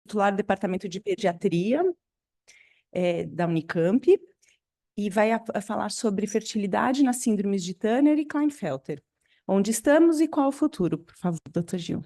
titular do Departamento de Pediatria da Unicamp, e vai falar sobre fertilidade nas síndromes de Turner e Klinefelter. Onde estamos e qual o futuro? Por favor, doutor Gil.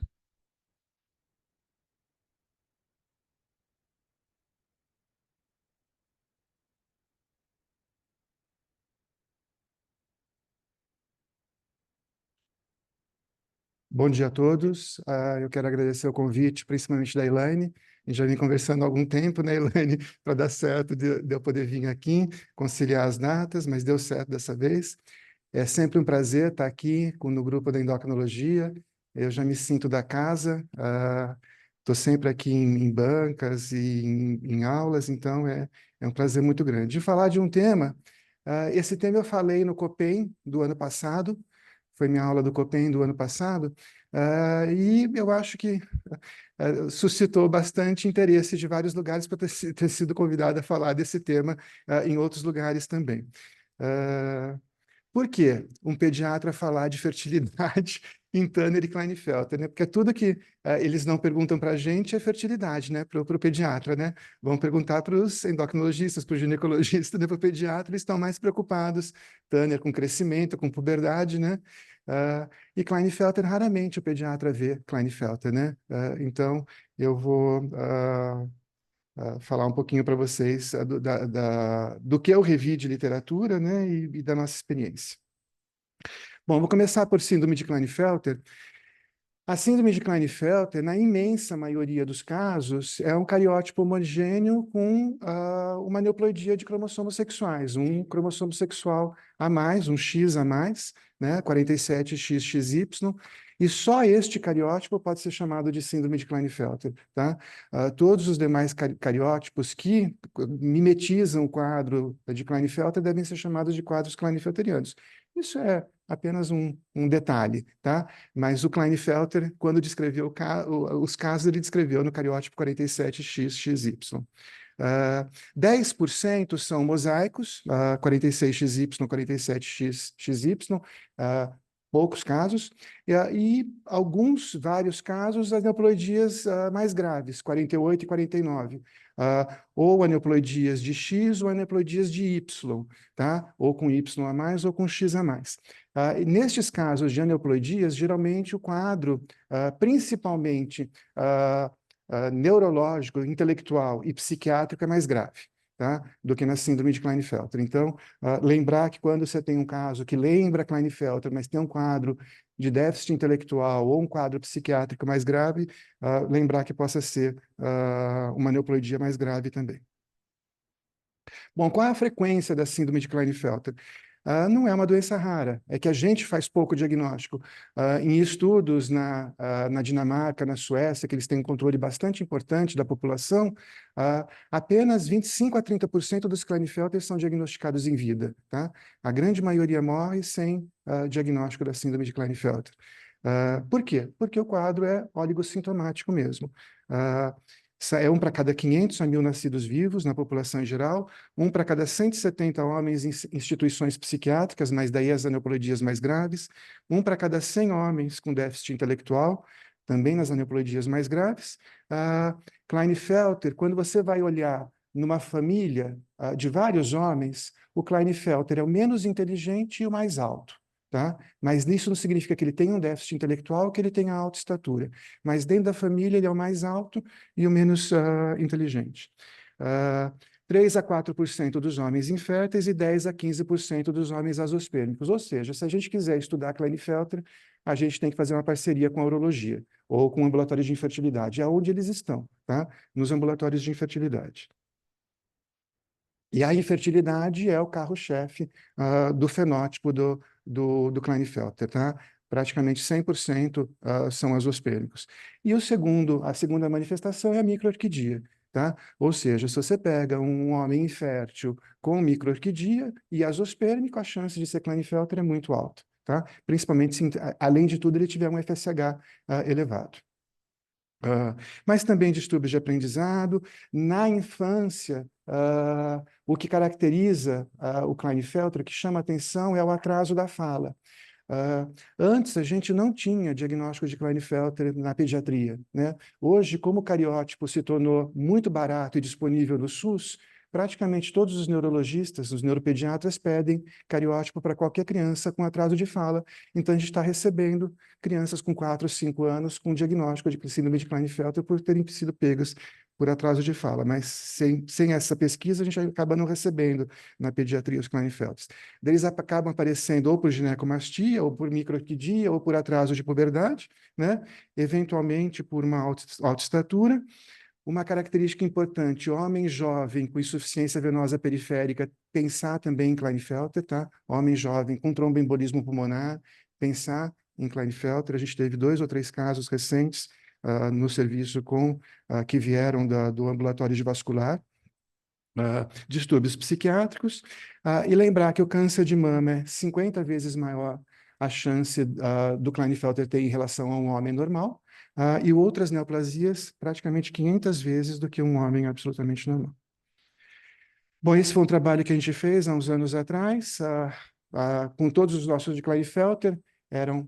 Bom dia a todos. Eu quero agradecer o convite, principalmente da Elaine. A gente já vem conversando há algum tempo, né, Elaine, para dar certo de eu poder vir aqui, conciliar as datas, mas deu certo dessa vez. É sempre um prazer estar aqui no grupo da endocrinologia. Eu já me sinto da casa, estou sempre aqui em bancas e em aulas, então é um prazer muito grande. De falar de um tema, esse tema eu falei no COPEN do ano passado, foi minha aula do COPEN do ano passado, e eu acho que suscitou bastante interesse de vários lugares para ter sido convidado a falar desse tema em outros lugares também. Por que um pediatra falar de fertilidade em Turner e Klinefelter, né? Porque tudo que eles não perguntam para a gente é fertilidade, né? Para o pediatra, né? Vão perguntar para os endocrinologistas, para o ginecologista, né? Para o pediatra, eles estão mais preocupados. Turner com crescimento, com puberdade, né? E Klinefelter, raramente o pediatra vê Klinefelter, né? Então, eu vou falar um pouquinho para vocês do que eu revi de literatura, né? E da nossa experiência. Bom, vou começar por síndrome de Klinefelter. A síndrome de Klinefelter, na imensa maioria dos casos, é um cariótipo homogêneo com uma aneuploidia de cromossomos sexuais, um cromossomo sexual a mais, um X a mais, né, 47XXY, e só este cariótipo pode ser chamado de síndrome de Klinefelter, tá? Todos os demais cariótipos que mimetizam o quadro de Klinefelter devem ser chamados de quadros klinefelterianos. Isso é apenas um detalhe, tá? Mas o Klinefelter, quando descreveu os casos, ele descreveu no cariótipo 47XXY. 10% são mosaicos, 46XY, 47XY, poucos casos, e vários casos, aneuploidias mais graves, 48 e 49, ou aneuploidias de X ou aneuploidias de Y, tá? Ou com Y a mais ou com X a mais. E nestes casos de aneuploidias, geralmente o quadro, principalmente neurológico, intelectual e psiquiátrico, é mais grave, tá? Do que na síndrome de Klinefelter. Então, lembrar que quando você tem um caso que lembra Klinefelter, mas tem um quadro de déficit intelectual ou um quadro psiquiátrico mais grave, lembrar que possa ser uma aneuploidia mais grave também. Bom, qual é a frequência da síndrome de Klinefelter? Não é uma doença rara, é que a gente faz pouco diagnóstico. Em estudos na Dinamarca, na Suécia, que eles têm um controle bastante importante da população, apenas 25 a 30% dos Klinefelter são diagnosticados em vida, tá? A grande maioria morre sem diagnóstico da síndrome de Klinefelter. Por quê? Porque o quadro é oligossintomático mesmo. É 1 para cada 500 a 1.000 nascidos vivos na população em geral, 1 para cada 170 homens em instituições psiquiátricas, mas daí as aneuploidias mais graves, 1 para cada 100 homens com déficit intelectual, também nas aneuploidias mais graves. Klinefelter, quando você vai olhar numa família de vários homens, o Klinefelter é o menos inteligente e o mais alto. Tá? Mas isso não significa que ele tenha um déficit intelectual, que ele tenha alta estatura. Mas dentro da família ele é o mais alto e o menos inteligente. 3 a 4% dos homens inférteis e 10 a 15% dos homens azoospermicos. Ou seja, se a gente quiser estudar Klinefelter, a gente tem que fazer uma parceria com a urologia ou com o ambulatório de infertilidade, aonde eles estão, tá? Nos ambulatórios de infertilidade. E a infertilidade é o carro-chefe do fenótipo do Klinefelter, tá? Praticamente 100% são azoospermicos. E a segunda manifestação é a microorquidia, tá? Ou seja, se você pega um homem infértil com microorquidia e azoospermico, a chance de ser Klinefelter é muito alta, tá? Principalmente se, além de tudo, ele tiver um FSH elevado. Mas também distúrbios de aprendizado. Na infância, o que caracteriza o Klinefelter, que chama atenção, é o atraso da fala. Antes, a gente não tinha diagnóstico de Klinefelter na pediatria, né? Hoje, como o cariótipo se tornou muito barato e disponível no SUS, praticamente todos os neurologistas, os neuropediatras, pedem cariótipo para qualquer criança com atraso de fala. Então, a gente está recebendo crianças com 4, 5 anos com diagnóstico de síndrome de Klinefelter por terem sido pegas por atraso de fala. Mas sem essa pesquisa, a gente acaba não recebendo na pediatria os Klinefelters. Eles acabam aparecendo ou por ginecomastia, ou por microorquidia, ou por atraso de puberdade, né? Eventualmente por uma alta estatura. Uma característica importante, homem jovem com insuficiência venosa periférica, pensar também em Klinefelter, tá? Homem jovem com tromboembolismo pulmonar, pensar em Klinefelter. A gente teve 2 ou 3 casos recentes no serviço que vieram do ambulatório de vascular, distúrbios psiquiátricos, e lembrar que o câncer de mama é 50 vezes maior a chance do Klinefelter ter em relação a um homem normal, e outras neoplasias praticamente 500 vezes do que um homem absolutamente normal. Bom, esse foi um trabalho que a gente fez há uns anos atrás, com todos os nossos de Klinefelter, eram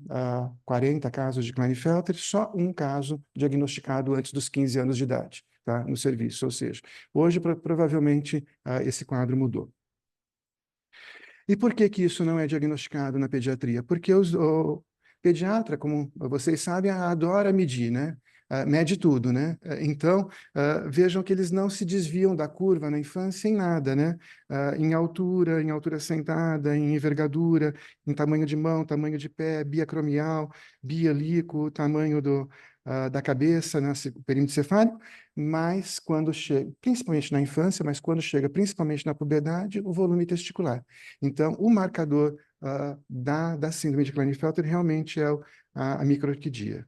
40 casos de Klinefelter, só um caso diagnosticado antes dos 15 anos de idade, tá, no serviço, ou seja, hoje provavelmente esse quadro mudou. E por que que isso não é diagnosticado na pediatria? Porque o pediatra, como vocês sabem, adora medir, né? Mede tudo, né? Então, vejam que eles não se desviam da curva na infância em nada, né? Em altura sentada, em envergadura, em tamanho de mão, tamanho de pé, biacromial, bialico, tamanho da cabeça, né? Perímetro cefálico, mas quando chega, principalmente na infância, mas quando chega principalmente na puberdade, o volume testicular. Então, o marcador da síndrome de Klinefelter realmente é a microorquidia.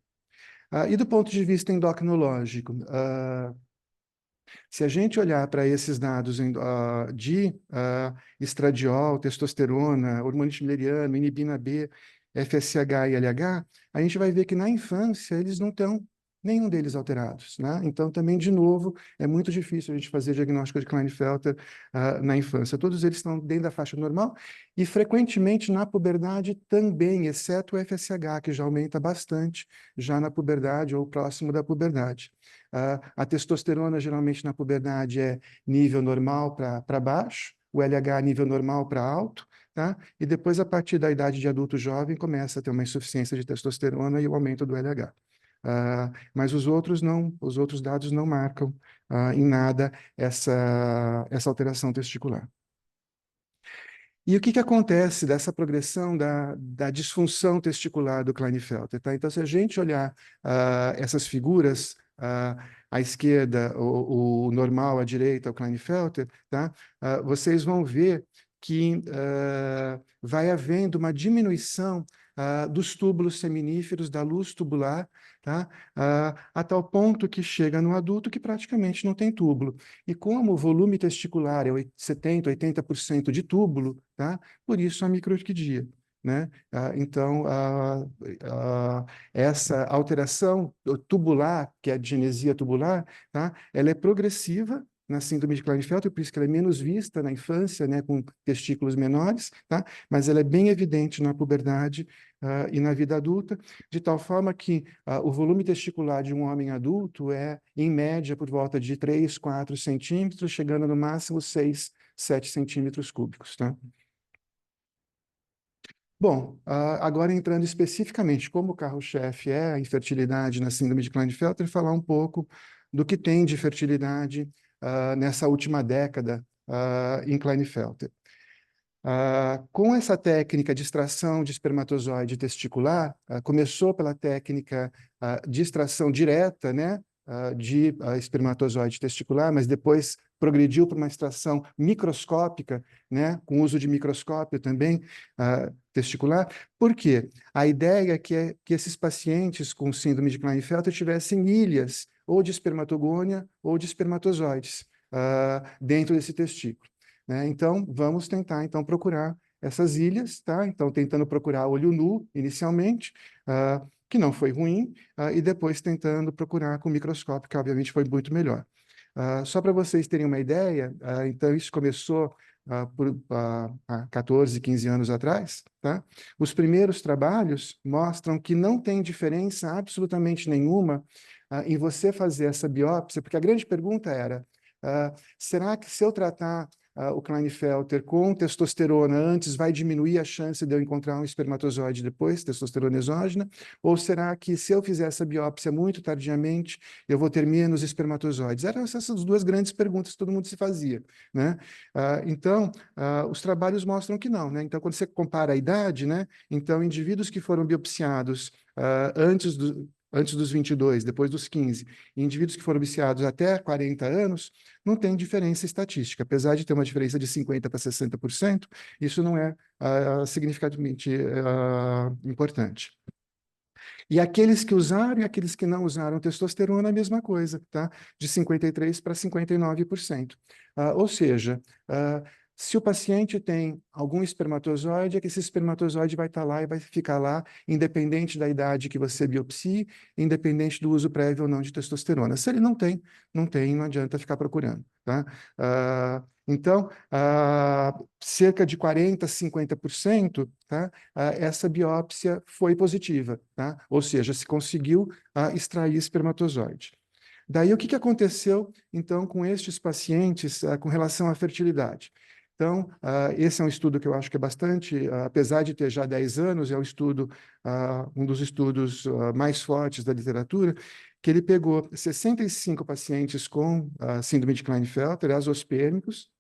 E do ponto de vista endocrinológico, se a gente olhar para esses dados de estradiol, testosterona, hormônio timoeriano, inibina B, FSH e LH, a gente vai ver que na infância eles não estão nenhum deles alterados, né? Então, também, de novo, é muito difícil a gente fazer diagnóstico de Klinefelter na infância. Todos eles estão dentro da faixa normal e, frequentemente, na puberdade também, exceto o FSH, que já aumenta bastante já na puberdade ou próximo da puberdade. A testosterona, geralmente, na puberdade é nível normal para baixo, o LH nível normal para alto, tá? E depois, a partir da idade de adulto jovem, começa a ter uma insuficiência de testosterona e o aumento do LH. Mas os outros dados não marcam em nada essa alteração testicular. E o que acontece dessa progressão da disfunção testicular do Klinefelter? Tá? Então, se a gente olhar essas figuras, à esquerda, o normal, à direita, o Klinefelter, tá? Vocês vão ver que vai havendo uma diminuição dos túbulos seminíferos, da luz tubular, tá? A tal ponto que chega no adulto que praticamente não tem túbulo. E como o volume testicular é 70%, 80% de túbulo, tá? Por isso a microorquidia, né? Então, essa alteração tubular, que é a digenesia tubular, tá? Ela é progressiva na síndrome de Klinefelter, por isso que ela é menos vista na infância, né, com testículos menores, tá? Mas ela é bem evidente na puberdade e na vida adulta, de tal forma que o volume testicular de um homem adulto é, em média, por volta de 3, 4 centímetros, chegando no máximo 6, 7 centímetros cúbicos, tá? Bom, agora entrando especificamente como o carro-chefe é a infertilidade na síndrome de Klinefelter, falar um pouco do que tem de fertilidade nessa última década em Klinefelter. Com essa técnica de extração de espermatozoide testicular, começou pela técnica de extração direta, né, de espermatozoide testicular, mas depois progrediu para uma extração microscópica, né, com uso de microscópio também testicular. Por quê? A ideia é que esses pacientes com síndrome de Klinefelter tivessem ilhas ou de espermatogônia ou de espermatozoides dentro desse testículo. Né? Então, vamos tentar, então, procurar essas ilhas, tá? Então, tentando procurar olho nu, inicialmente, que não foi ruim, e depois tentando procurar com microscópio, que obviamente foi muito melhor. Só para vocês terem uma ideia, então, isso começou há 14, 15 anos atrás, tá? Os primeiros trabalhos mostram que não tem diferença absolutamente nenhuma em você fazer essa biópsia, porque a grande pergunta era, será que se eu tratar o Klinefelter com testosterona antes vai diminuir a chance de eu encontrar um espermatozoide depois, testosterona exógena? Ou será que se eu fizer essa biópsia muito tardiamente, eu vou ter menos espermatozoides? Eram essas duas grandes perguntas que todo mundo se fazia, né? Então, os trabalhos mostram que não, né? Então, quando você compara a idade, né? Então, indivíduos que foram biopsiados antes dos 22, depois dos 15, e indivíduos que foram biopsiados até 40 anos, não tem diferença estatística. Apesar de ter uma diferença de 50% para 60%, isso não é significativamente importante. E aqueles que usaram e aqueles que não usaram testosterona, a mesma coisa, tá? De 53% para 59%. Ou seja, se o paciente tem algum espermatozoide, é que esse espermatozoide vai estar lá e vai ficar lá, independente da idade que você biopsie, independente do uso prévio ou não de testosterona. Se ele não tem, não adianta ficar procurando, tá? Então, cerca de 40%, 50%, tá? Essa biópsia foi positiva, tá? Ou seja, se conseguiu extrair espermatozoide. Daí, o que aconteceu, então, com estes pacientes com relação à fertilidade? Então, esse é um estudo que eu acho que é bastante, apesar de ter já 10 anos, é um estudo, um dos estudos mais fortes da literatura, que ele pegou 65 pacientes com síndrome de Klinefelter, azoospermicos,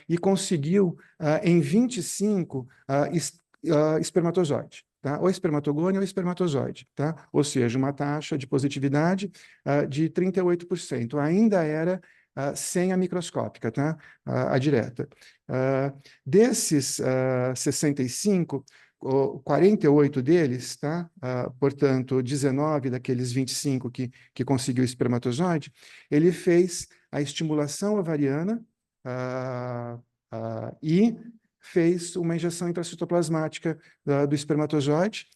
e conseguiu, em 25, espermatozoide, tá? Ou espermatogônio ou espermatozoide, tá? Ou seja, uma taxa de positividade de 38%. Ainda era sem a microscópica, tá? A direta. Desses 65, 48 deles, tá? Portanto, 19 daqueles 25 que conseguiu espermatozoide, ele fez a estimulação ovariana, e fez uma injeção intracitoplasmática do espermatozoide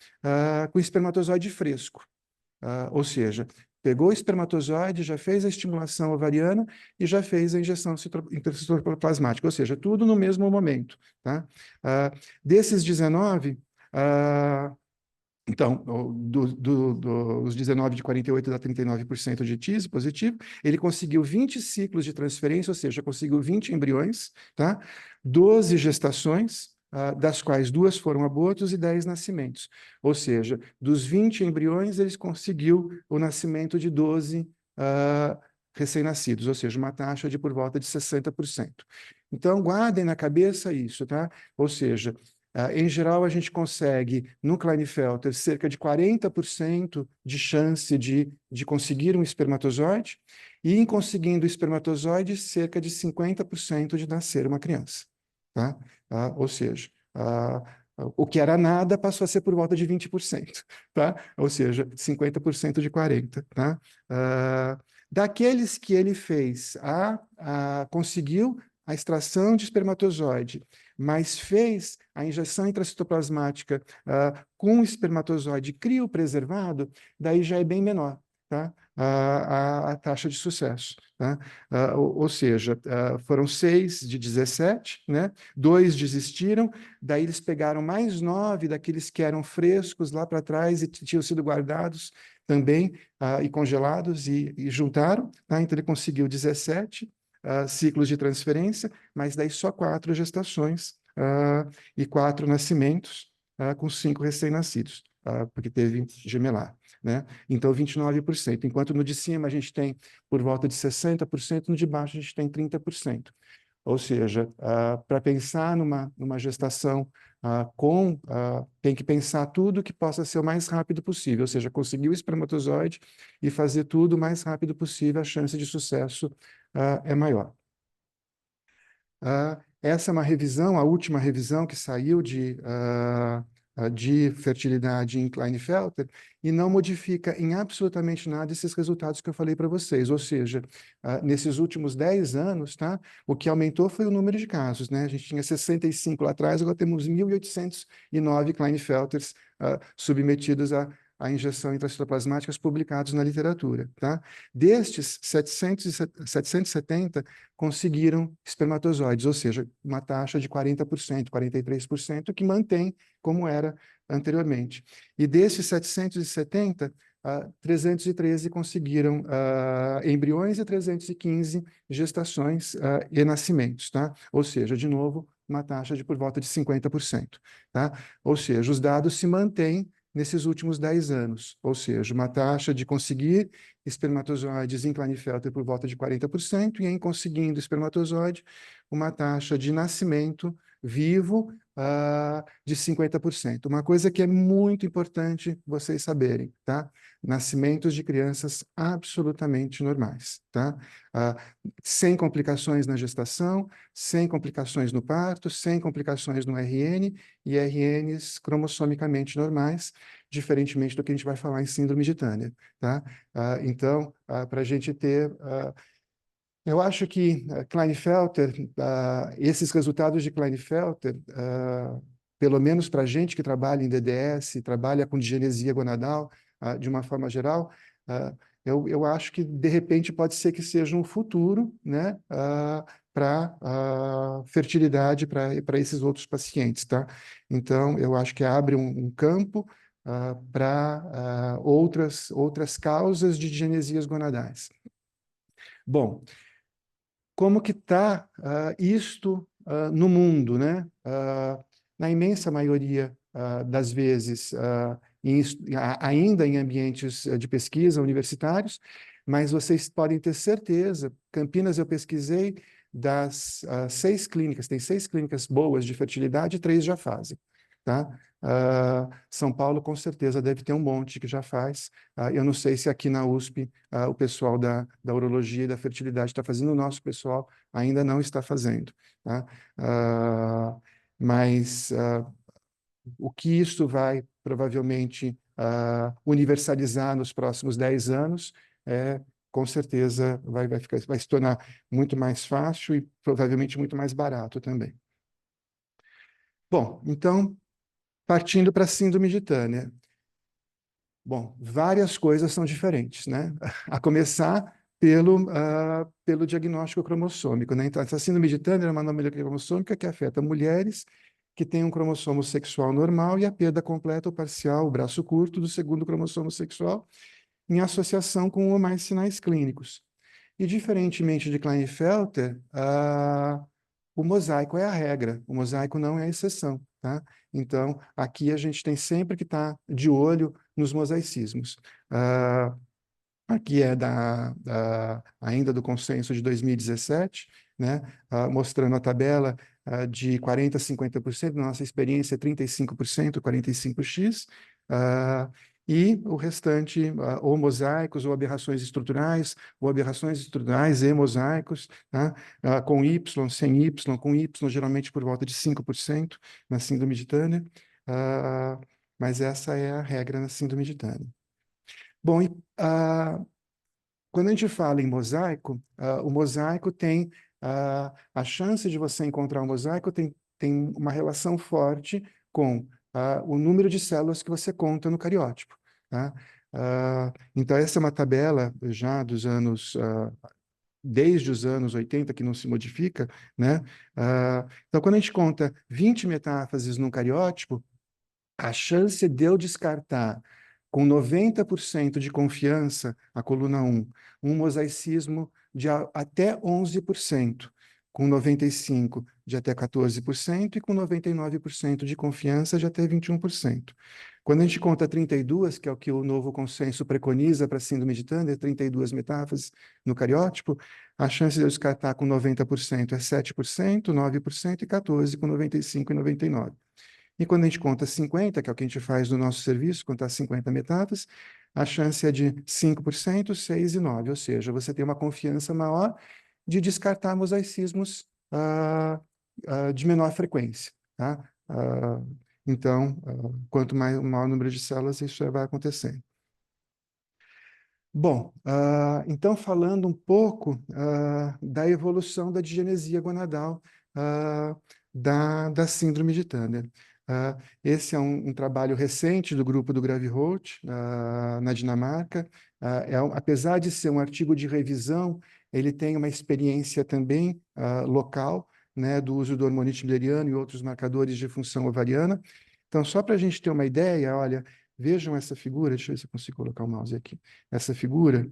com espermatozoide fresco. Ou seja, pegou o espermatozoide, já fez a estimulação ovariana e já fez a injeção intracitoplasmática, ou seja, tudo no mesmo momento. Tá? Desses 19, então, os 19 de 48 dá 39% de TIS positivo. Ele conseguiu 20 ciclos de transferência, ou seja, conseguiu 20 embriões, tá? 12 gestações, das quais 2 foram abortos e 10 nascimentos. Ou seja, dos 20 embriões, ele conseguiu o nascimento de 12 recém-nascidos, ou seja, uma taxa de por volta de 60%. Então, guardem na cabeça isso, tá? Ou seja, em geral, a gente consegue, no Klinefelter, cerca de 40% de chance de conseguir um espermatozoide, e em conseguindo o espermatozoide, cerca de 50% de nascer uma criança. Tá? Ou seja, o que era nada passou a ser por volta de 20%. Tá? Ou seja, 50% de 40%. Tá? Daqueles que ele fez, conseguiu a extração de espermatozoide, mas fez a injeção intracitoplasmática com o espermatozoide criopreservado, daí já é bem menor, tá? A taxa de sucesso. Tá? Ou seja, foram 6 de 17, né? 2 desistiram, daí eles pegaram mais 9 daqueles que eram frescos lá para trás e tinham sido guardados também e congelados e juntaram, tá? Então ele conseguiu 17 ciclos de transferência, mas daí só 4 gestações e 4 nascimentos com 5 recém-nascidos, porque teve gemelar, né? Então, 29%. Enquanto no de cima a gente tem por volta de 60%, no de baixo a gente tem 30%. Ou seja, para pensar numa gestação tem que pensar tudo que possa ser o mais rápido possível, ou seja, conseguir o espermatozoide e fazer tudo o mais rápido possível, a chance de sucesso é maior. Essa é uma revisão, a última revisão que saiu de fertilidade em Klinefelter, e não modifica em absolutamente nada esses resultados que eu falei para vocês. Ou seja, nesses últimos 10 anos, tá, o que aumentou foi o número de casos, né? A gente tinha 65 lá atrás, agora temos 1.809 Klinefelters submetidos a injeção intracitoplasmáticas publicados na literatura, tá? Destes, 770 conseguiram espermatozoides, ou seja, uma taxa de 40%, 43%, que mantém como era anteriormente. E desses 770, 313 conseguiram embriões e 315 gestações e nascimentos, tá? Ou seja, de novo, uma taxa de por volta de 50%, tá? Ou seja, os dados se mantêm nesses últimos 10 anos, ou seja, uma taxa de conseguir espermatozoides em Klinefelter por volta de 40% e em conseguindo espermatozoide, uma taxa de nascimento vivo de 50%. Uma coisa que é muito importante vocês saberem, tá? Nascimentos de crianças absolutamente normais, tá? Sem complicações na gestação, sem complicações no parto, sem complicações no RN e RNs cromossomicamente normais, diferentemente do que a gente vai falar em síndrome de Turner, tá? Então, para a gente ter... eu acho que Klinefelter, esses resultados de Klinefelter, pelo menos para a gente que trabalha em DDS, trabalha com digenesia gonadal, de uma forma geral, eu acho que, de repente, pode ser que seja um futuro, né, para fertilidade para esses outros pacientes, tá? Então, eu acho que abre um campo para outras causas de digenesias gonadais. Bom, como que está isto no mundo, né? Na imensa maioria das vezes, ainda em ambientes de pesquisa universitários, mas vocês podem ter certeza, Campinas eu pesquisei, das 6 clínicas, tem 6 clínicas boas de fertilidade, 3 já fazem, tá? São Paulo, com certeza, deve ter um monte que já faz. Eu não sei se aqui na USP o pessoal da urologia e da fertilidade está fazendo, o nosso pessoal ainda não está fazendo, tá? Mas o que isso vai provavelmente universalizar nos próximos 10 anos com certeza vai se tornar muito mais fácil e provavelmente muito mais barato também. Bom, então, partindo para a síndrome de Turner. Bom, várias coisas são diferentes, né? A começar pelo diagnóstico cromossômico, né? Então, essa síndrome de Turner é uma anomalia cromossômica que afeta mulheres que têm um cromossomo sexual normal e a perda completa ou parcial, o braço curto, do segundo cromossomo sexual, em associação com ou mais sinais clínicos. E, diferentemente de Klinefelter, o mosaico é a regra, o mosaico não é a exceção, tá? Então, aqui a gente tem sempre que estar de olho nos mosaicismos. Aqui é ainda do consenso de 2017, né? Mostrando a tabela de 40% a 50%, na nossa experiência 35%, 45x, e o restante, ou mosaicos, ou aberrações estruturais e mosaicos, tá? Com Y, sem Y, com Y, geralmente por volta de 5% na síndrome de Turner, mas essa é a regra na síndrome de Turner. Bom, quando a gente fala em mosaico, o mosaico tem a chance de você encontrar um mosaico tem uma relação forte com o número de células que você conta no cariótipo, tá? Então, essa é uma tabela já dos anos, desde os anos 80, que não se modifica, né? Então, quando a gente conta 20 metáfases num cariótipo, a chance de eu descartar com 90% de confiança a coluna 1, um mosaicismo de até 11%, com 95% de até 14% e com 99% de confiança de até 21%. Quando a gente conta 32, que é o que o novo consenso preconiza para a síndrome de Turner, 32 metáfases no cariótipo, a chance de eu descartar com 90% é 7%, 9% e 14% com 95% e 99%. E quando a gente conta 50, que é o que a gente faz no nosso serviço, contar 50 metáfases, a chance é de 5%, 6% e 9%, ou seja, você tem uma confiança maior de descartar mosaicismos de menor frequência, tá? Então, quanto maior o número de células, isso vai acontecendo. Bom, então falando um pouco da evolução da digenesia gonadal da síndrome de Turner. Esse é um trabalho recente do grupo do Graveholt, na Dinamarca. Apesar de ser um artigo de revisão, ele tem uma experiência também local, né, do uso do hormônio tilleriano e outros marcadores de função ovariana. Então, só para a gente ter uma ideia, olha, vejam essa figura, deixa eu ver se eu consigo colocar o mouse aqui. Essa figura.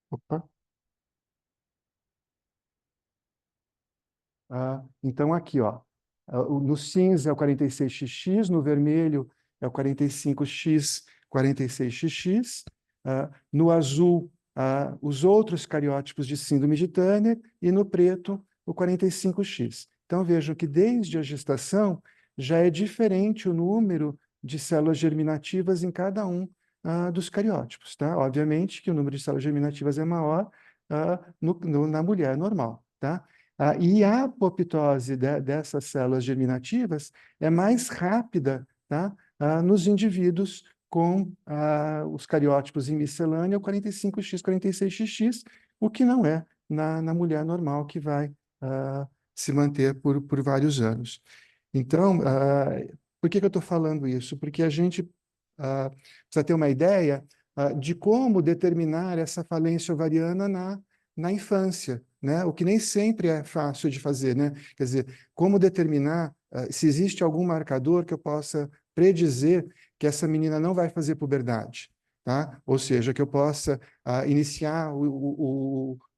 Opa. Então, aqui, ó, no cinza é o 46XX, no vermelho é o 45X, 46XX, no azul, os outros cariótipos de síndrome de Turner, e no preto, o 45X. Então, vejam que desde a gestação já é diferente o número de células germinativas em cada um dos cariótipos, tá? Obviamente que o número de células germinativas é maior na mulher normal, tá? E a apoptose dessas células germinativas é mais rápida, tá? Nos indivíduos com os cariótipos em miscelânea, o 45X, 46XX, o que não é na mulher normal, que vai se manter por vários anos. Então, por que eu estou falando isso? Porque a gente precisa ter uma ideia de como determinar essa falência ovariana na infância, né? O que nem sempre é fácil de fazer, né? Quer dizer, como determinar se existe algum marcador que eu possa predizer que essa menina não vai fazer puberdade, tá? Ou seja, que eu possa iniciar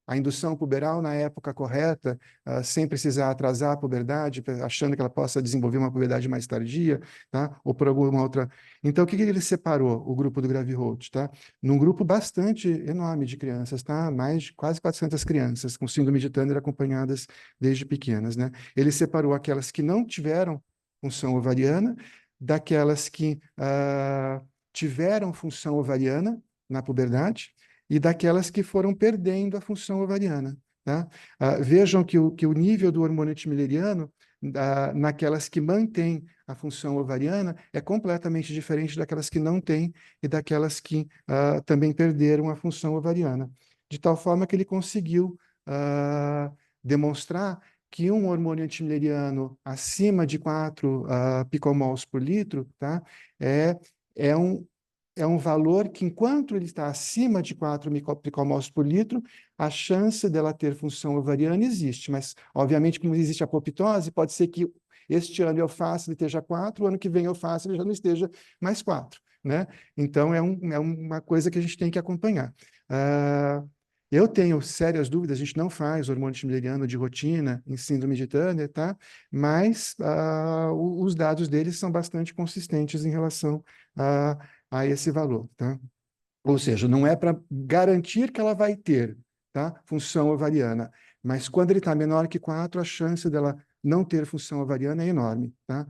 a indução puberal na época correta, sem precisar atrasar a puberdade, achando que ela possa desenvolver uma puberdade mais tardia, tá? Ou por alguma outra. Então, o que ele separou, o grupo do Graveholt, tá? Num grupo bastante enorme de crianças, tá? Mais de quase 400 crianças com síndrome de Turner acompanhadas desde pequenas, né? Ele separou aquelas que não tiveram função ovariana daquelas que tiveram função ovariana na puberdade e daquelas que foram perdendo a função ovariana, tá? Vejam que o nível do hormônio tilleriano naquelas que mantêm a função ovariana é completamente diferente daquelas que não têm e daquelas que também perderam a função ovariana. De tal forma que ele conseguiu demonstrar que um hormônio antitilleriano acima de 4 picomols por litro, tá, é um valor que, enquanto ele está acima de 4 picomols por litro, a chance dela ter função ovariana existe, mas, obviamente, como existe a apoptose, pode ser que este ano eu faça, ele esteja 4, o ano que vem eu faça, ele já não esteja mais 4, né? Então, é uma coisa que a gente tem que acompanhar. Eu tenho sérias dúvidas, a gente não faz hormônio tilleriano de rotina em síndrome de Turner, tá? Mas os dados deles são bastante consistentes em relação a esse valor, tá? Ou seja, não é para garantir que ela vai ter, tá? Função ovariana, mas quando ele está menor que 4, a chance dela não ter função ovariana é enorme, tá?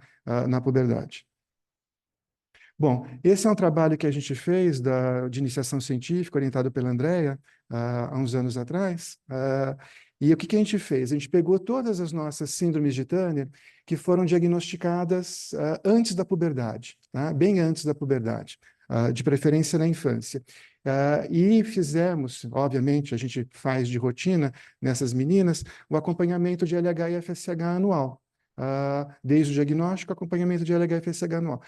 Na puberdade. Bom, esse é um trabalho que a gente fez de iniciação científica, orientado pela Andrea, há uns anos atrás. E o que a gente fez? A gente pegou todas as nossas síndromes de Turner que foram diagnosticadas antes da puberdade, tá? Bem antes da puberdade, de preferência na infância. E fizemos, obviamente, a gente faz de rotina nessas meninas, o acompanhamento de LH e FSH anual. Desde o diagnóstico, acompanhamento de LH-FSH anual.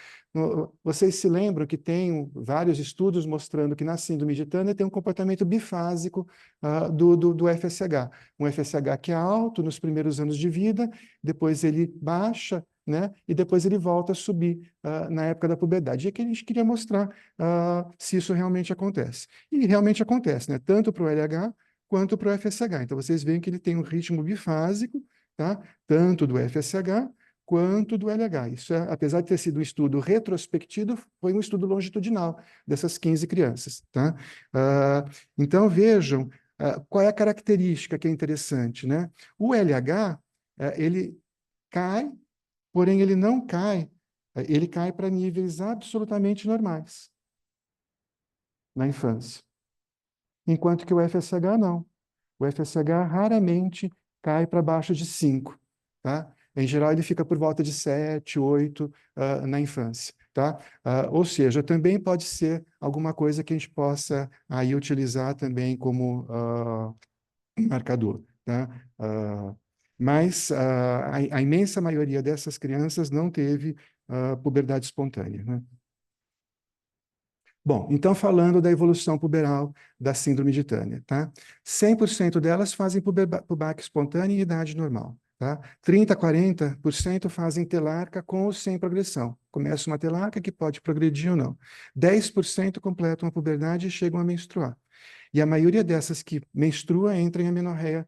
Vocês se lembram que tem vários estudos mostrando que na síndrome de Turner tem um comportamento bifásico do FSH. Um FSH que é alto nos primeiros anos de vida, depois ele baixa, né? E depois ele volta a subir na época da puberdade. E é que a gente queria mostrar se isso realmente acontece. E realmente acontece, né? Tanto para o LH quanto para o FSH. Então, vocês veem que ele tem um ritmo bifásico, tá? Tanto do FSH quanto do LH. Isso, apesar de ter sido um estudo retrospectivo, foi um estudo longitudinal dessas 15 crianças. Tá? Então, vejam qual é a característica que é interessante. Né? O LH, ele cai, porém ele não cai, ele cai para níveis absolutamente normais na infância. Enquanto que o FSH não. O FSH raramente cai para baixo de 5, tá? Em geral, ele fica por volta de 7, 8 na infância, tá? Ou seja, também pode ser alguma coisa que a gente possa aí utilizar também como marcador, tá? Mas a imensa maioria dessas crianças não teve puberdade espontânea, né? Bom, então falando da evolução puberal da síndrome de Turner, tá? 100% delas fazem pubac espontânea em idade normal, tá? 30 a 40% fazem telarca com ou sem progressão. Começa uma telarca que pode progredir ou não. 10% completam a puberdade e chegam a menstruar. E a maioria dessas que menstrua entra em amenorreia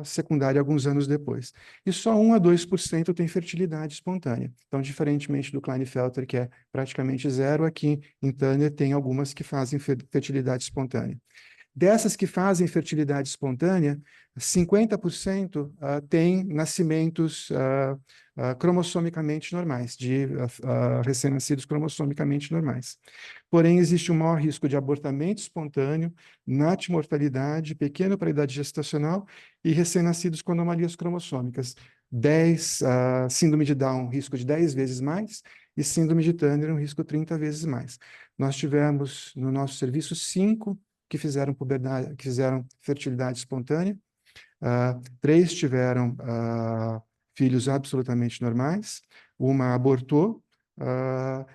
secundária alguns anos depois. E só 1 a 2% tem fertilidade espontânea. Então, diferentemente do Klinefelter, que é praticamente zero, aqui em Turner tem algumas que fazem fertilidade espontânea. Dessas que fazem fertilidade espontânea, 50% têm nascimentos cromossomicamente normais, de recém-nascidos cromossomicamente normais. Porém, existe um maior risco de abortamento espontâneo, natimortalidade, pequeno para a idade gestacional e recém-nascidos com anomalias cromossômicas. Síndrome de Down, risco de 10 vezes mais, e síndrome de Turner, um risco 30 vezes mais. Nós tivemos no nosso serviço 5 que fizeram puberdade, que fizeram fertilidade espontânea, 3 tiveram filhos absolutamente normais, uma abortou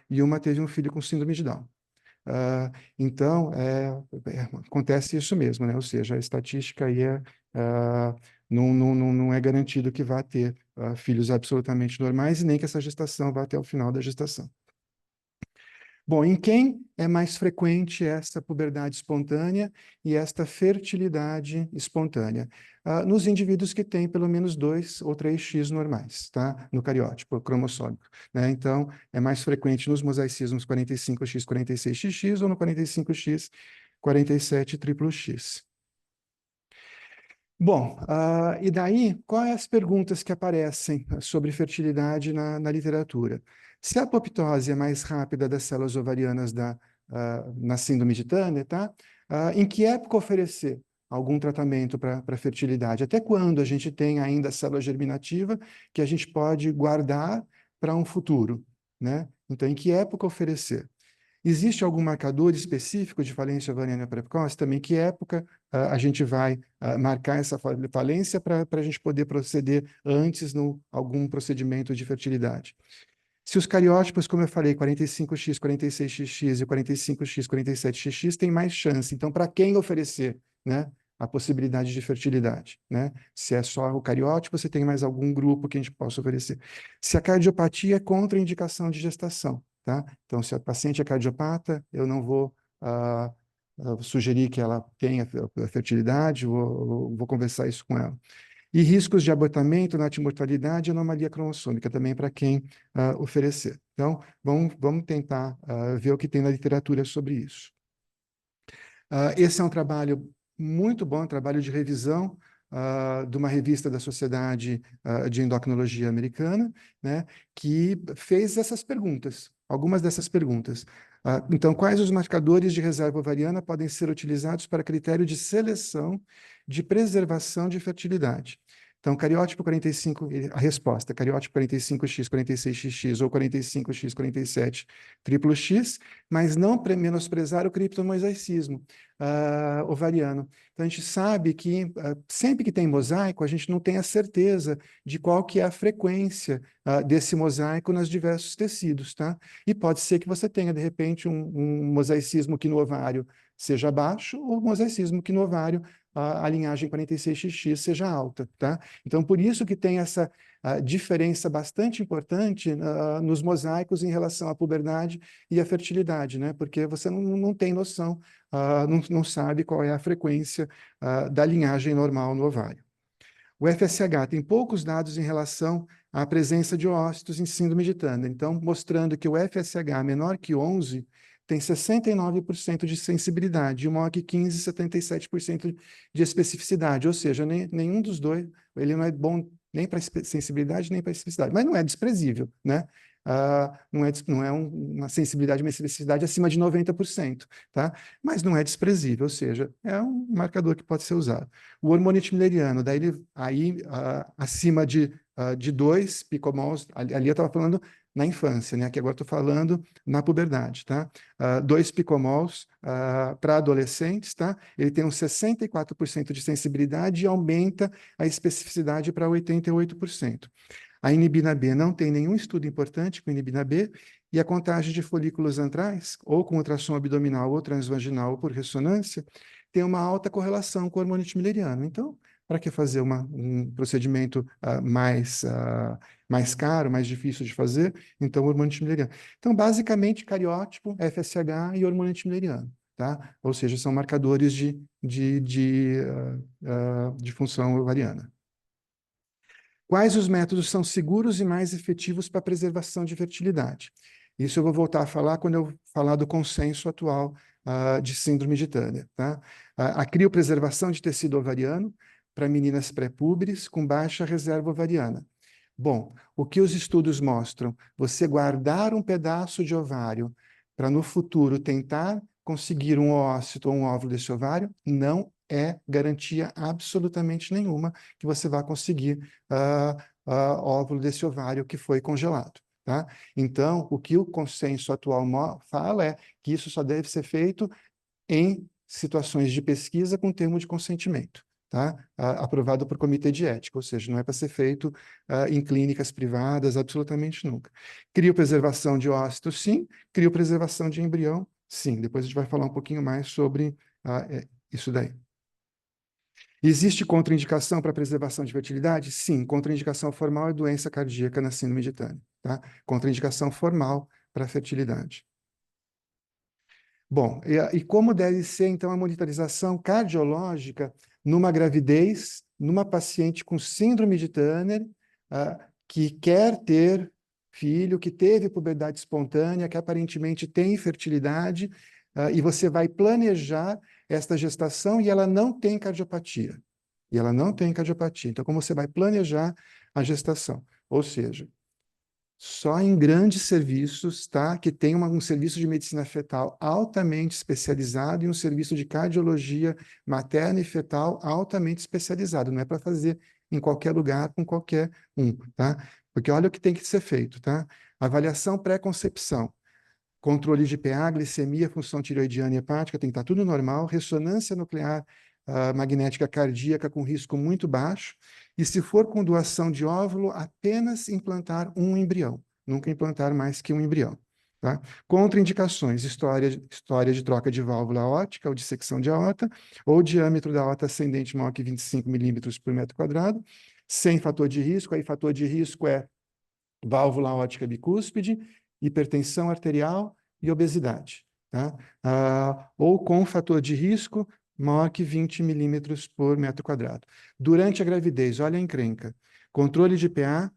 e uma teve um filho com síndrome de Down. Então, acontece isso mesmo, né? Ou seja, a estatística aí não é garantido que vá ter filhos absolutamente normais e nem que essa gestação vá até o final da gestação. Bom, em quem é mais frequente essa puberdade espontânea e esta fertilidade espontânea? Nos indivíduos que têm pelo menos 2 ou 3 X normais, tá? No cariótipo cromossômico, né? Então, é mais frequente nos mosaicismos 45X, 46XX ou no 45X, 47 triplo X. Bom, e daí, quais as perguntas que aparecem sobre fertilidade na literatura? Se a apoptose é mais rápida das células ovarianas na síndrome de Turner, tá? Em que época oferecer algum tratamento para fertilidade? Até quando a gente tem ainda a célula germinativa que a gente pode guardar para um futuro, né? Então, em que época oferecer? Existe algum marcador específico de falência ovariana precoce também? Que época a gente vai marcar essa falência para a gente poder proceder antes no algum procedimento de fertilidade? Se os cariótipos, como eu falei, 45X, 46XX e 45X, 47XX, têm mais chance. Então, para quem oferecer, né, a possibilidade de fertilidade, né? Se é só o cariótipo, você tem mais algum grupo que a gente possa oferecer. Se a cardiopatia é contraindicação de gestação, tá? Então, se a paciente é cardiopata, eu não vou sugerir que ela tenha fertilidade, vou conversar isso com ela. E riscos de abortamento, natimortalidade e anomalia cromossômica, também para quem oferecer. Então, vamos tentar ver o que tem na literatura sobre isso. Esse é um trabalho muito bom, um trabalho de revisão de uma revista da Sociedade de Endocrinologia Americana, né, que fez essas perguntas, algumas dessas perguntas. Então, quais os marcadores de reserva ovariana podem ser utilizados para critério de seleção de preservação de fertilidade? Então, cariótipo 45, a resposta, cariótipo 45X, 46XX ou 45X, 47 triplo X, mas não menosprezar o criptomosaicismo ovariano. Então, a gente sabe que sempre que tem mosaico, a gente não tem a certeza de qual que é a frequência desse mosaico nos diversos tecidos, tá? E pode ser que você tenha, de repente, um mosaicismo que no ovário seja baixo ou um mosaicismo que no ovário a linhagem 46XX seja alta, tá? Então, por isso que tem essa diferença bastante importante nos mosaicos em relação à puberdade e à fertilidade, né? Porque você não tem noção, não sabe qual é a frequência da linhagem normal no ovário. O FSH tem poucos dados em relação à presença de oócitos em síndrome de Turner. Então, mostrando que o FSH menor que 11 tem 69% de sensibilidade, e o maior que 15, 77% de especificidade. Ou seja, nenhum dos dois, ele não é bom nem para sensibilidade, nem para especificidade. Mas não é desprezível, né? Não é uma sensibilidade, uma especificidade acima de 90%, tá? Mas não é desprezível, ou seja, é um marcador que pode ser usado. O hormônio antimileriano, daí acima de 2 picomols, ali eu estava falando na infância, né? Que agora estou falando na puberdade, tá? 2 picomols para adolescentes, tá? Ele tem uns 64% de sensibilidade e aumenta a especificidade para 88%. A inibina B não tem nenhum estudo importante com inibina B, e a contagem de folículos antrais, ou com ultrassom abdominal ou transvaginal ou por ressonância, tem uma alta correlação com o hormônio antimileriano. Então, para que fazer um procedimento mais caro, mais difícil de fazer? Então, o hormônio antimileriano. Então, basicamente, cariótipo, FSH e hormônio antimileriano, tá? Ou seja, são marcadores de função ovariana. Quais os métodos são seguros e mais efetivos para a preservação de fertilidade? Isso eu vou voltar a falar quando eu falar do consenso atual de síndrome de Turner, tá? A criopreservação de tecido ovariano para meninas pré-púberes com baixa reserva ovariana. Bom, o que os estudos mostram? Você guardar um pedaço de ovário para no futuro tentar conseguir um ócito ou um óvulo desse ovário não é garantia absolutamente nenhuma que você vai conseguir óvulo desse ovário que foi congelado. Tá? Então, o que o consenso atual fala é que isso só deve ser feito em situações de pesquisa com termo de consentimento, tá? Aprovado por comitê de ética, ou seja, não é para ser feito em clínicas privadas, absolutamente nunca. Criopreservação de ócito, sim. Criopreservação de embrião, sim. Depois a gente vai falar um pouquinho mais sobre isso daí. Existe contraindicação para preservação de fertilidade? Sim, contraindicação formal é doença cardíaca na síndrome de Turner, tá? Contraindicação formal para a fertilidade. Bom, e como deve ser, então, a monitorização cardiológica numa gravidez, numa paciente com síndrome de Turner, que quer ter filho, que teve puberdade espontânea, que aparentemente tem fertilidade, e você vai planejar esta gestação e ela não tem cardiopatia. E ela não tem cardiopatia. Então, como você vai planejar a gestação? Ou seja, só em grandes serviços, tá? Que tem um serviço de medicina fetal altamente especializado e um serviço de cardiologia materna e fetal altamente especializado. Não é para fazer em qualquer lugar com qualquer um, tá? Porque olha o que tem que ser feito, tá? Avaliação pré-concepção. Controle de PA, glicemia, função tireoidiana e hepática, tem que estar tudo normal. Ressonância nuclear magnética cardíaca com risco muito baixo. E se for com doação de óvulo, apenas implantar um embrião. Nunca implantar mais que um embrião. Tá? Contraindicações, história de troca de válvula aórtica ou dissecção de aorta, ou diâmetro da aorta ascendente maior que 25 milímetros por metro quadrado, sem fator de risco. Aí fator de risco é válvula aórtica bicúspide, hipertensão arterial e obesidade. Tá? Ou com fator de risco maior que 20 milímetros por metro quadrado. Durante a gravidez, olha a encrenca. Controle de PA,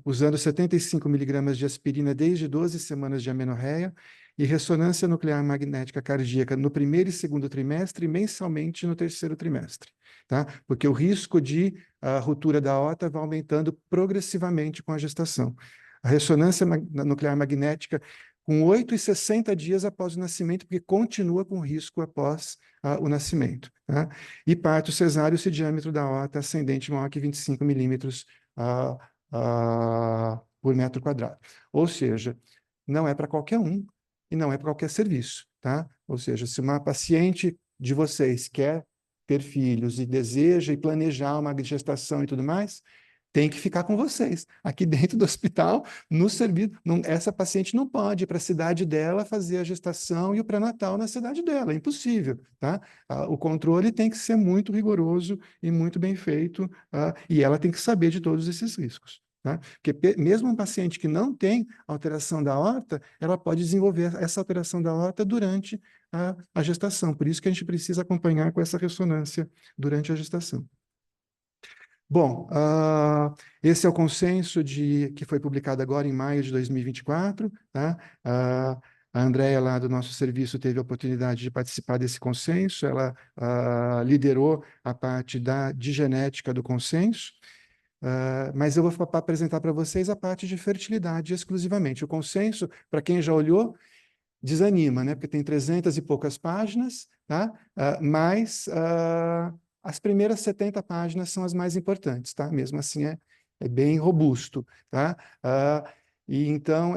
usando 75 miligramas de aspirina desde 12 semanas de amenorreia, e ressonância nuclear magnética cardíaca no primeiro e segundo trimestre e mensalmente no terceiro trimestre. Tá? Porque o risco de ruptura da aorta vai aumentando progressivamente com a gestação. A ressonância nuclear magnética com 8 e 60 dias após o nascimento, porque continua com risco após o nascimento. Tá? E parto cesáreo se diâmetro da aorta ascendente maior que 25 milímetros por metro quadrado. Ou seja, não é para qualquer um e não é para qualquer serviço. Tá? Ou seja, se uma paciente de vocês quer ter filhos e deseja e planejar uma gestação e tudo mais, tem que ficar com vocês. Aqui dentro do hospital, no serviço, essa paciente não pode ir para a cidade dela fazer a gestação e o pré-natal na cidade dela, é impossível, tá? O controle tem que ser muito rigoroso e muito bem feito, e ela tem que saber de todos esses riscos. Tá? Porque mesmo um paciente que não tem alteração da aorta, ela pode desenvolver essa alteração da aorta durante a gestação. Por isso que a gente precisa acompanhar com essa ressonância durante a gestação. Bom, esse é o consenso que foi publicado agora em maio de 2024. Tá? A Andréia, lá do nosso serviço, teve a oportunidade de participar desse consenso. Ela liderou a parte de genética do consenso. Mas eu vou apresentar para vocês a parte de fertilidade exclusivamente. O consenso, para quem já olhou, desanima, né? Porque tem 300 e poucas páginas, tá? Mas as primeiras 70 páginas são as mais importantes, tá? Mesmo assim, é bem robusto, tá? E então,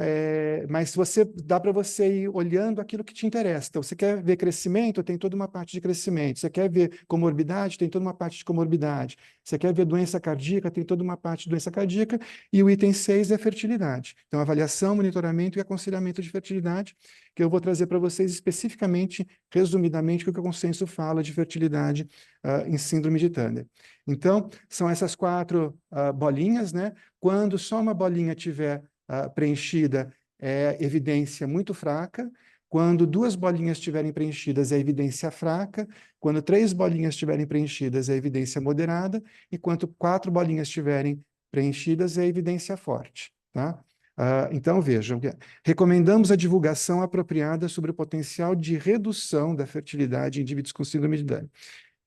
mas dá para você ir olhando aquilo que te interessa. Então, você quer ver crescimento, tem toda uma parte de crescimento. Você quer ver comorbidade, tem toda uma parte de comorbidade. Você quer ver doença cardíaca, tem toda uma parte de doença cardíaca. E o item 6 é fertilidade. Então, avaliação, monitoramento e aconselhamento de fertilidade, que eu vou trazer para vocês especificamente, resumidamente, o que o consenso fala de fertilidade em síndrome de Turner. Então, são essas 4 bolinhas, né? Quando só uma bolinha tiver preenchida, é evidência muito fraca. Quando 2 bolinhas estiverem preenchidas, é evidência fraca. Quando 3 bolinhas estiverem preenchidas, é evidência moderada. E quando 4 bolinhas estiverem preenchidas, é evidência forte. Tá? Então, vejam, recomendamos a divulgação apropriada sobre o potencial de redução da fertilidade em indivíduos com síndrome de Down.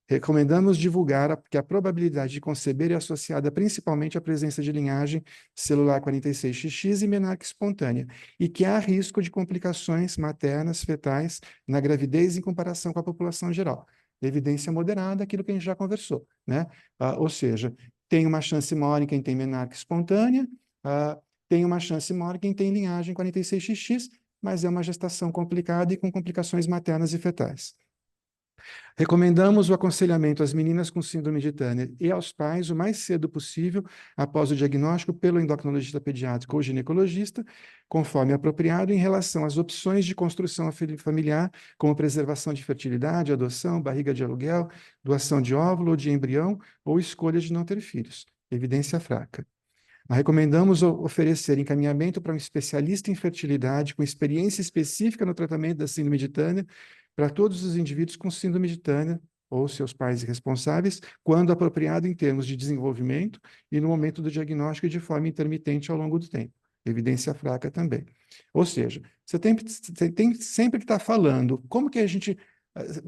Recomendamos divulgar que a probabilidade de conceber é associada principalmente à presença de linhagem celular 46XX e menarca espontânea, e que há risco de complicações maternas, fetais, na gravidez em comparação com a população geral. Evidência moderada, aquilo que a gente já conversou, né? Ou seja, tem uma chance maior em quem tem menarca espontânea, tem uma chance maior em quem tem linhagem 46XX, mas é uma gestação complicada e com complicações maternas e fetais. Recomendamos o aconselhamento às meninas com síndrome de Turner e aos pais o mais cedo possível após o diagnóstico pelo endocrinologista pediátrico ou ginecologista, conforme apropriado, em relação às opções de construção familiar, como preservação de fertilidade, adoção, barriga de aluguel, doação de óvulo ou de embrião ou escolha de não ter filhos. Evidência fraca. Recomendamos oferecer encaminhamento para um especialista em fertilidade com experiência específica no tratamento da síndrome de Turner para todos os indivíduos com síndrome de Turner ou seus pais responsáveis, quando apropriado em termos de desenvolvimento e no momento do diagnóstico de forma intermitente ao longo do tempo. Evidência fraca também. Ou seja, você tem sempre que estar falando como que a gente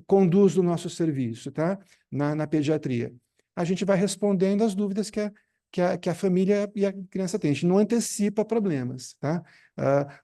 conduz o nosso serviço, tá? Na pediatria. A gente vai respondendo as dúvidas que a família e a criança tem. A gente não antecipa problemas, tá?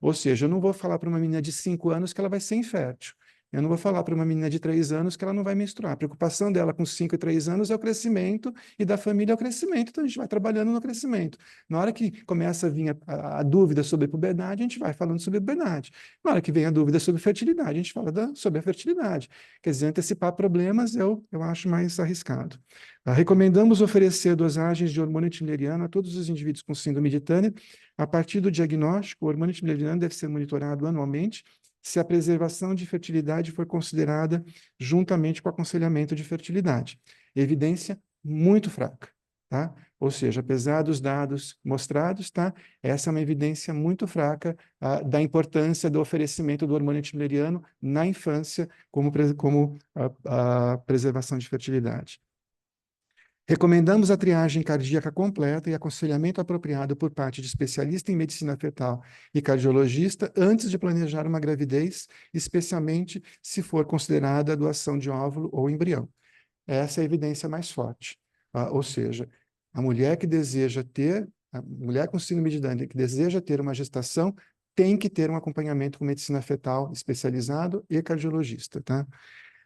Ou seja, eu não vou falar para uma menina de 5 anos que ela vai ser infértil. Eu não vou falar para uma menina de 3 anos que ela não vai menstruar. A preocupação dela com 5 e 3 anos é o crescimento e da família é o crescimento. Então, a gente vai trabalhando no crescimento. Na hora que começa a vir a dúvida sobre a puberdade, a gente vai falando sobre a puberdade. Na hora que vem a dúvida sobre fertilidade, a gente fala sobre a fertilidade. Quer dizer, antecipar problemas eu acho mais arriscado. Recomendamos oferecer dosagens de hormônio timleriano a todos os indivíduos com síndrome de Turner. A partir do diagnóstico, o hormônio timleriano deve ser monitorado anualmente se a preservação de fertilidade for considerada juntamente com o aconselhamento de fertilidade. Evidência muito fraca, tá? Ou seja, apesar dos dados mostrados, tá? Essa é uma evidência muito fraca da importância do oferecimento do hormônio timleriano na infância como a preservação de fertilidade. Recomendamos a triagem cardíaca completa e aconselhamento apropriado por parte de especialista em medicina fetal e cardiologista antes de planejar uma gravidez, especialmente se for considerada a doação de óvulo ou embrião. Essa é a evidência mais forte. Ou seja, a mulher com síndrome de Down que deseja ter uma gestação tem que ter um acompanhamento com medicina fetal especializado e cardiologista, tá?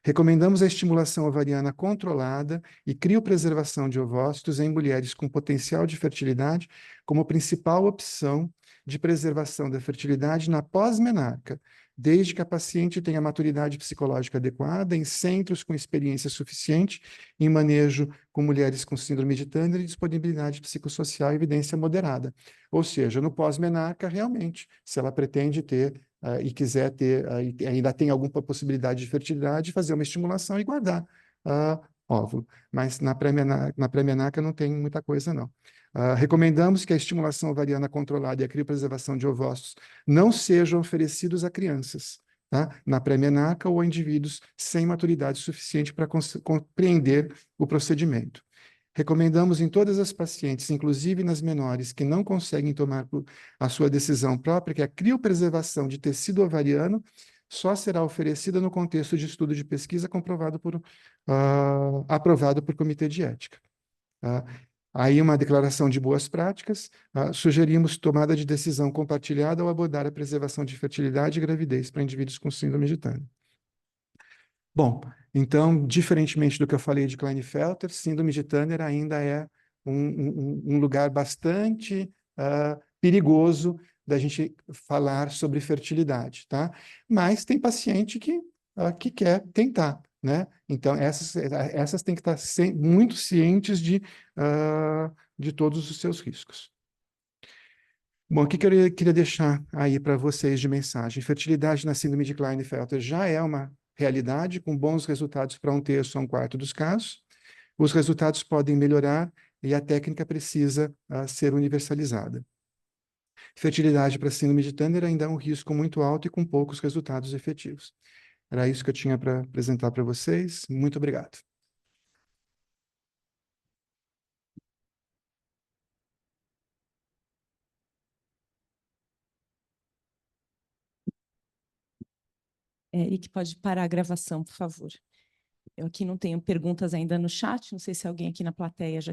Recomendamos a estimulação ovariana controlada e criopreservação de ovócitos em mulheres com potencial de fertilidade como principal opção de preservação da fertilidade na pós-menarca, desde que a paciente tenha maturidade psicológica adequada, em centros com experiência suficiente em manejo com mulheres com síndrome de Turner e disponibilidade psicossocial e evidência moderada. Ou seja, no pós-menarca, realmente, se ela pretende ter e quiser ter, e ainda tem alguma possibilidade de fertilidade, fazer uma estimulação e guardar óvulo. Mas na pré-menarca não tem muita coisa, não. Recomendamos que a estimulação ovariana controlada e a criopreservação de ovócitos não sejam oferecidos a crianças, tá? Na pré-menarca ou a indivíduos sem maturidade suficiente para compreender o procedimento. Recomendamos em todas as pacientes, inclusive nas menores que não conseguem tomar a sua decisão própria, que a criopreservação de tecido ovariano só será oferecida no contexto de estudo de pesquisa aprovado por comitê de ética. Aí uma declaração de boas práticas, sugerimos tomada de decisão compartilhada ao abordar a preservação de fertilidade e gravidez para indivíduos com síndrome de Turner. Bom, então, diferentemente do que eu falei de Klinefelter, síndrome de Turner ainda é um lugar bastante perigoso da gente falar sobre fertilidade, tá? Mas tem paciente que quer tentar, né? Então, essas têm que estar muito cientes de todos os seus riscos. Bom, o que eu queria deixar aí para vocês de mensagem? Fertilidade na síndrome de Klinefelter já é uma realidade, com bons resultados para 1/3 a 1/4 dos casos. Os resultados podem melhorar e a técnica precisa ser universalizada. Fertilidade para síndrome de Turner ainda é um risco muito alto e com poucos resultados efetivos. Era isso que eu tinha para apresentar para vocês. Muito obrigado. Eric, pode parar a gravação, por favor. Eu aqui não tenho perguntas ainda no chat, não sei se alguém aqui na plateia já